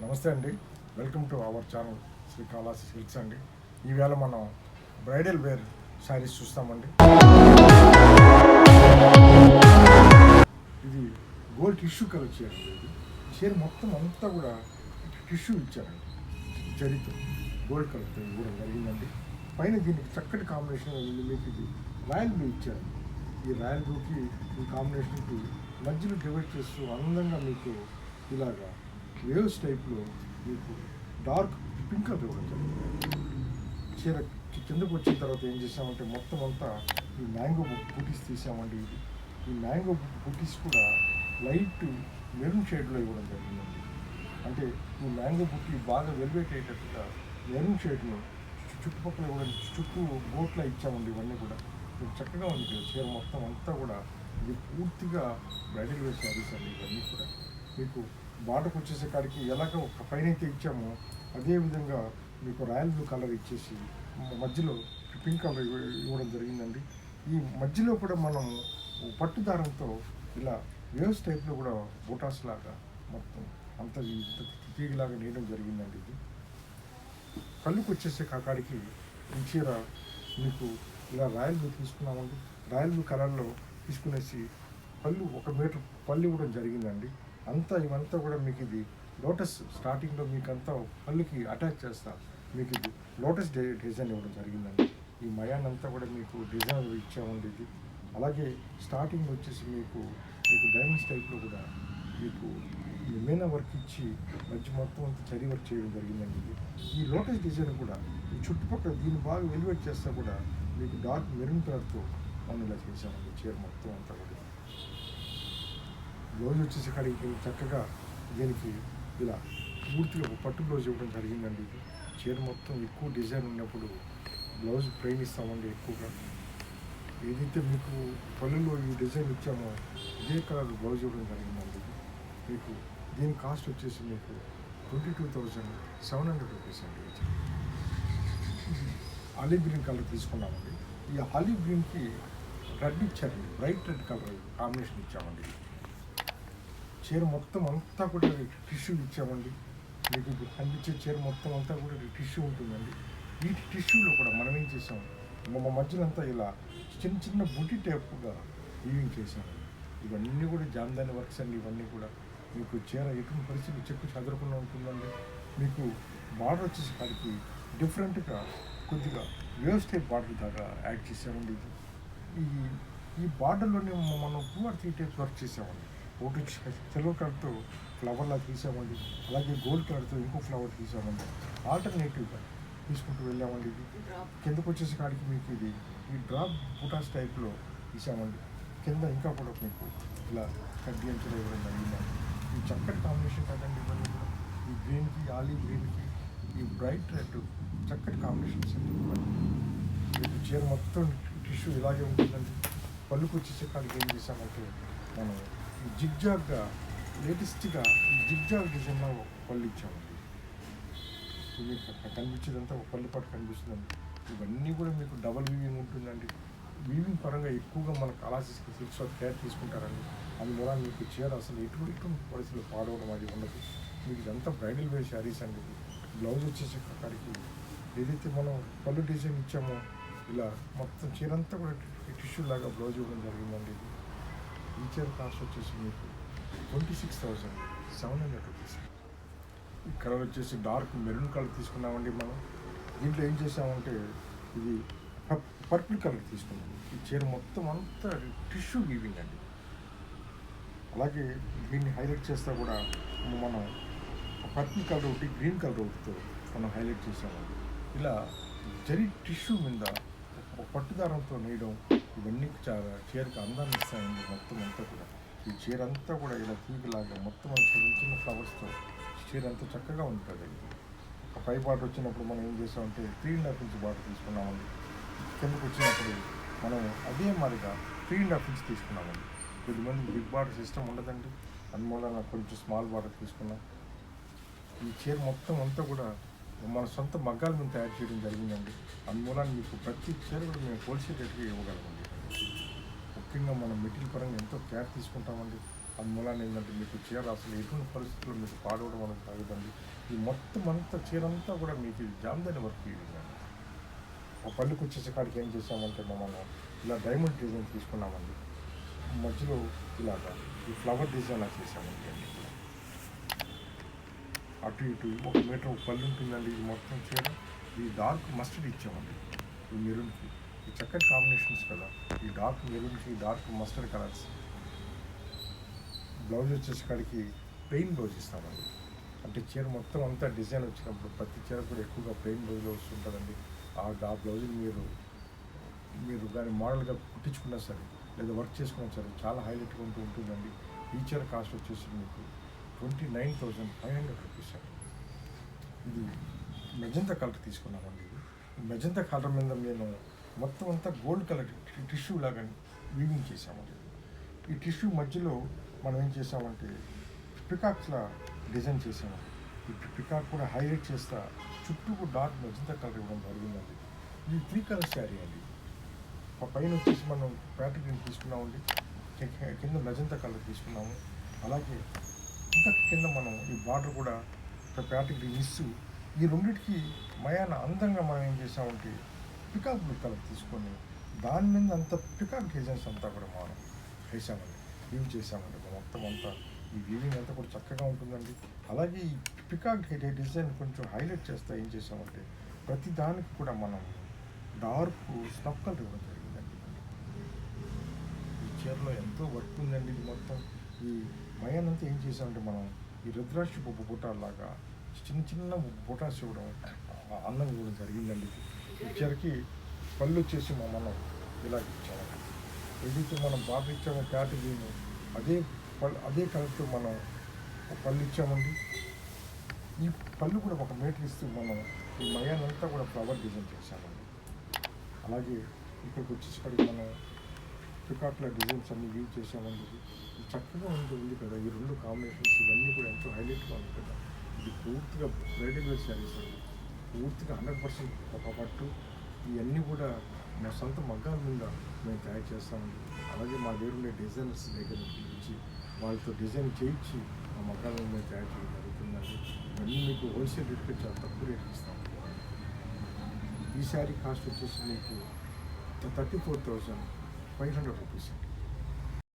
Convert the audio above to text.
నమస్తే అండి. Welcome to our channel Srikalahasti silks అండి. ఈవేళ మనం బ్రైడల్ వేర్ శారీస్ చూస్తామండి. ఇది గోల్డ్ టిష్యూ కలర్ చీర. ఇది చీర మొత్తం అంతా కూడా టిష్యూ ఇచ్చారండి, జరీతో గోల్డ్ కలర్తో ఇవ్వడం జరిగిందండి. పైన దీనికి చక్కటి కాంబినేషన్ మీకు ఇది రాయల్ బ్లూ ఇచ్చారు. ఈ రాయల్ బ్లూకి ఈ కాంబినేషన్కి మధ్యలో డివైడ్ చేస్తూ అందంగా మీకు ఇలాగా వేవ్స్ టైప్లో మీకు డార్క్ పింక్ కలర్ ఇవ్వడం జరిగింది. చీర కిందకు వచ్చిన తర్వాత ఏం చేసామంటే మొత్తం అంతా ఈ మ్యాంగో బుటీస్ తీసామండి. ఈ మ్యాంగో బుటీస్ కూడా లైట్ మెరూన్ షేడ్లో ఇవ్వడం జరిగిందండి. అంటే ఈ మ్యాంగో బుట్టి బాగా వెల్వేట్ అయ్యేటట్టుగా మెరూన్ షేడ్లో చుట్టుపక్కల కూడా చుట్టూ బోట్లా ఇచ్చామండి. ఇవన్నీ కూడా మీకు చక్కగా ఉంది కదా. చీర మొత్తం అంతా కూడా ఇది పూర్తిగా బ్రైడల్ వేర్ శారీస్ అండి. ఇవన్నీ కూడా మీకు బాటకు వచ్చేసే కాడికి ఎలాగ ఒక పైన అయితే ఇచ్చామో అదేవిధంగా మీకు రాయల్ బ్లూ కలర్ ఇచ్చేసి మధ్యలో పింక్ కలర్ ఇవ్వడం జరిగిందండి. ఈ మధ్యలో కూడా మనం పట్టుదారంతో ఇలా వేవ్స్ టైప్లో కూడా బూటాస్ లాగా మొత్తం అంత తీగలాగా నేయడం జరిగిందండి. ఇది కళ్ళుకు వచ్చేసే కాడికి ఈ చీర మీకు ఇలా రాయల్ బ్లూ తీసుకున్నామండి. రాయల్ బ్లూ కలర్లో తీసుకునేసి పళ్ళు 1 మీటర్ పళ్ళు ఇవ్వడం జరిగిందండి. అంతా ఇవంతా కూడా మీకు ఇది లోటస్ స్టార్టింగ్లో మీకు అంతా పళ్ళుకి అటాచ్ చేస్తా మీకు ఇది లోటస్ డిజైన్ ఇవ్వడం జరిగిందండి. ఈ మయాన్ అంతా కూడా మీకు డిజైన్ ఇచ్చామండి. ఇది అలాగే స్టార్టింగ్ వచ్చేసి మీకు డైమండ్స్ టైప్లో కూడా మీకు ఈ మీనా వర్క్ ఇచ్చి మధ్య మొత్తం అంతా చరీ వర్క్ చేయడం జరిగిందండి. ఇది ఈ లోటస్ డిజైన్ కూడా ఈ చుట్టుపక్కల దీన్ని బాగా వెలివేట్ చేస్తా కూడా మీకు డార్క్ మెరూన్ కలర్తో మనం ఇలా చేసామండి. చీర మొత్తం అంతా కూడా బ్లౌజ్ వచ్చేసి కాడికి చక్కగా దీనికి ఇలా పూర్తిగా పట్టు బ్లౌజ్ ఇవ్వడం జరిగిందండి. ఇది చీర మొత్తం ఎక్కువ డిజైన్ ఉన్నప్పుడు బ్లౌజ్ ప్రైమ్ ఇస్తామండి. ఎక్కువగా ఏదైతే మీకు పళ్ళులో ఈ డిజైన్ ఇచ్చామో ఇదే కలర్ బ్లౌజ్ ఇవ్వడం జరిగిందండి. మీకు దీని కాస్ట్ వచ్చేసి మీకు 22,700 రూపీస్ అండి. ఆలివ్ గ్రీన్ కలర్ తీసుకున్నామండి. ఈ ఆలివ్ గ్రీన్కి రెడ్ ఇచ్చారండి, బ్రైట్ రెడ్ కలర్ కాంబినేషన్ ఇచ్చామండి. చీర మొత్తం అంతా కూడా టిష్యూ ఇచ్చామండి. మీకు ఇప్పుడు కనిపించే చీర మొత్తం అంతా కూడా టిష్యూ ఉంటుందండి. ఈ టిష్యూలో కూడా మనం ఏం చేసాం, మా మధ్యలో అంతా ఇలా చిన్న చిన్న బుట్టి టైప్గా వీవింగ్ చేసామండి. ఇవన్నీ కూడా జామ్దాని వర్క్స్ అండి. ఇవన్నీ కూడా మీకు చీర ఎటువంటి పరిస్థితి చెక్కు చదరకుండా ఉంటుందండి. మీకు బార్డర్ వచ్చేసి కాడికి డిఫరెంట్గా కొద్దిగా వేవ్స్ టైప్ బార్డర్ దాకా యాడ్ చేసామండి. ఇది ఈ బార్డర్లోనే మనం 2 or 3 టైప్స్ వర్క్ చేసామండి. ఒకటి సిల్వర్ కలర్తో ఫ్లవర్లా తీసామండి. అలాగే గోల్డ్ కలర్తో ఇంకో ఫ్లవర్ తీసామండి. ఆల్టర్నేటివ్గా తీసుకుంటూ వెళ్ళామండి. ఇది కిందకు వచ్చేసి కాడికి మీకు ఇది ఈ డ్రాప్ బుటాస్ టైప్లో తీసామండి. కింద ఇంకా కూడా మీకు ఇలా కడ్డీ అంచులో ఇవ్వడం జరిగిందండి. ఈ చక్కటి కాంబినేషన్ కదండి. ఇవన్నీ కూడా ఈ గ్రీన్కి ఆలివ్ గ్రీన్కి ఈ బ్రైట్ రెడ్ చక్కటి కాంబినేషన్స్ అండి. మీకు చీర మొత్తం టిష్యూ ఇలాగే ఉంటుందండి. పళ్ళుకు వచ్చేసే కాడికి ఏం చేసామంటే మనం ఈ జిగ్జాగ్గా లేటెస్ట్గా ఈ జిగ్జాగ్ డిజైన్లో పళ్ళు ఇచ్చామండి. మీకు కనిపించేదంతా ఒక పళ్ళు పాటు కనిపిస్తుందండి. ఇవన్నీ కూడా మీకు డబల్ వీవింగ్ ఉంటుందండి. వీవింగ్ పరంగా ఎక్కువగా మన కాళహస్తి సిల్క్స్ కేర్ తీసుకుంటారండి. అందువల్ల మీకు చీర అసలు ఎటువంటి పరిస్థితులు పాడవడం అది ఉండదు. మీకు ఇదంతా బ్రైడల్ వేర్ శారీస్ అండి. బ్లౌజ్ వచ్చేసి కాడికి ఏదైతే మనం పళ్ళు డిజైన్ ఇచ్చామో ఇలా మొత్తం చీర అంతా కూడా టిష్యూ లాగా బ్లౌజ్ ఇవ్వడం జరిగిందండి. ఇది ఈ చీర కాస్ట్ వచ్చేసి మీకు 26,700 రూపీస్. ఈ కలర్ వచ్చేసి డార్క్ మెరూన్ కలర్ తీసుకున్నామండి. మనం దీంట్లో ఏం చేసామంటే ఇది పర్పుల్ కలర్ తీసుకున్నాము. ఈ చీర మొత్తం అంతా టిష్యూ వీవింగ్ అండి. అలాగే దీన్ని హైలైట్ చేస్తా కూడా మనం పర్పుల్ కలర్ ఒకటి గ్రీన్ కలర్ ఒకటితో మనం హైలైట్ చేసామండి. ఇలా జరీ టిష్యూ మీద పట్టుదారంతో నేయడం ఇవన్నీ చాలా చీరకు అందాన్ని ఇస్తాయండి. మొత్తం అంతా కూడా ఈ చీర అంతా కూడా ఇలా తీగలాగా మొత్తం చిన్న చిన్న ఫ్లవర్స్తో చీర అంతా చక్కగా ఉంటుందండి. ఒక 5 బార్డర్ వచ్చినప్పుడు మనం ఏం చేసామంటే 3.5 ఇంచ్ బార్డర్ తీసుకున్నామండి. కిందకు వచ్చినప్పుడు మనం అదే మాదిరిగా 3.5 ఇంచ్ తీసుకున్నామండి. కొద్దిమంది బిగ్ బార్డర్ సిస్టమ్ ఉండదండి. అందువల్ల కొంచెం స్మాల్ బార్డర్ తీసుకున్నాం. ఈ చీర మొత్తం అంతా కూడా మన సొంత మగ్గాల మీద తయారు చేయడం జరిగిందండి. అందువల్ల మీకు ప్రతి చీర కూడా మేము హోల్సేల్ రేట్గా ఇవ్వగలమండి. ముఖ్యంగా మనం మెటీరియల్ పరంగా ఎంతో కేర్ తీసుకుంటామండి. అందువలన ఏంటంటే మీకు చీర అసలు ఎటువంటి పరిస్థితుల్లో మీకు పాడవడం అనేది తాగదండి. ఈ మొత్తం అంతా చీర అంతా కూడా మీకు జామ్దాని వర్క్ ఇవ్వండి. ఆ పళ్ళుకి వచ్చేసే కాడికి ఏం చేసామంటే మనం ఇలా డైమండ్ డిజైన్ తీసుకున్నామండి. మధ్యలో ఇలాగా ఈ ఫ్లవర్ డిజైన్ అలా చేసామండి. అన్నీ కూడా అటు ఇటు 1 మీటర్ పళ్ళు ఉంటుందండి. ఇది మొత్తం చీర ఈ డార్క్ మస్టర్డ్ ఇచ్చామండి. ఈ మెరూన్కి ఈ చక్కటి కాంబినేషన్స్ కదా, ఈ డార్క్ మెరూన్కి డార్క్ మస్టర్డ్ కలర్స్. బ్లౌజ్ వచ్చేసరికి ప్లెయిన్ బ్లౌజ్ ఇస్తామండి. అంటే చీర మొత్తం అంతా డిజైన్ వచ్చినప్పుడు ప్రతి చీర కూడా ఎక్కువగా ప్లెయిన్ బ్లౌజ్లో వస్తుంటుందండి. ఆ బ్లౌజ్ని మీరు దాన్ని మోడల్గా కుట్టించుకున్నా సరే లేదా వర్క్ చేసుకున్నా సరే చాలా హైలైట్గా ఉంటుందండి. ఈ చీర కాస్ట్ వచ్చేసి మీకు 29,500 రూపీస్ అండి. ఇది మెజంతా కలర్ తీసుకున్నామండి. ఈ మెజంతా కలర్ మీద నేను మొత్తం అంతా గోల్డ్ కలర్ టిష్యూ లాగా వీవింగ్ చేసామండి. ఈ టిష్యూ మధ్యలో మనం ఏం చేసామంటే పికాక్స్లా డిజైన్ చేసామండి. ఈ పికాక్ కూడా హైలైట్ చేస్తా చుట్టూ డార్క్ మెజంతా కలర్ ఇవ్వడం జరిగిందండి. ఇది 3 కలర్ శారీ అండి. పైన వచ్చేసి మనం ప్యాటర్న్ గ్రీన్ తీసుకున్నామండి, కింద మెజంతా కలర్ తీసుకున్నాము. అలాగే ఇంకా కింద మనం ఈ బార్డర్ కూడా ప్యాటర్న్ గ్రీన్ ఇస్తూ ఈ రెండింటికి మయాన అందంగా మనం ఏం చేసామంటే పికాక్ బ్లూ కలర్ తీసుకొని దాని మీద అంత పికాక్ డిజైన్స్ అంతా కూడా మనం వేసామండి, వీవ్ చేసామండి. మొత్తం అంతా ఈ వీవింగ్ అంతా కూడా చక్కగా ఉంటుందండి. అలాగే ఈ పికాక్ డిజైన్ కొంచెం హైలైట్ చేస్తా ఏం చేసామంటే ప్రతి దానికి కూడా మనం డార్క్ స్నఫ్ కలర్ ఇవ్వడం జరిగిందండి. ఈ చీరలో ఎంతో వర్క్ ఉందండి. ఇది మొత్తం ఈ మయానంతా ఏం చేసామంటే మనం ఈ రుద్రాక్ష బుటాలాగా చిన్న చిన్న బుటాస్ ఇవ్వడం అందంగా ఇవ్వడం జరిగిందండి. ఈ చీరకి పళ్ళు వచ్చేసి మనం ఇలా ఇచ్చామండి. ఏదైతే మనం బాగా ఇచ్చామో కేటగిరీని అదే కలర్తో మనం పళ్ళు ఇచ్చామండి. ఈ పళ్ళు కూడా 1 మీటర్ ఇస్తూ మనం ఈ మయానంతా కూడా ఫ్లవర్ డిజైన్ చేసామండి. అలాగే ఇక్కడికి వచ్చేసరికి మనం పికాక్ల డిజైన్స్ అన్ని యూజ్ చేసామండి. ఇది చక్కగా ఉంది కదా. ఈ 2 కాంబినేషన్స్ ఇవన్నీ కూడా ఎంతో హైలైట్గా ఉంది కదా. ఇది పూర్తిగా బ్రైడల్ వేర్ శారీస్ అండి. పూర్తిగా 100% ఒక పట్టు. ఇవన్నీ కూడా మా సొంత మగ్గాల మీద మేము తయారు చేస్తామండి. అలాగే మా దగ్గర ఉండే డిజైనర్స్ దగ్గర నుంచి వాళ్ళతో డిజైన్ చేయించి మా మగ్గాల మీద మేము తయారు చేయడం జరుగుతుందండి. ఇవన్నీ మీకు హోల్సేల్ రేట్కి చాలా తక్కువ రేట్కి ఇస్తాం. ఈ శారీ కాస్ట్ వచ్చేసి మీకు 34,500 రూపీస్ అండి.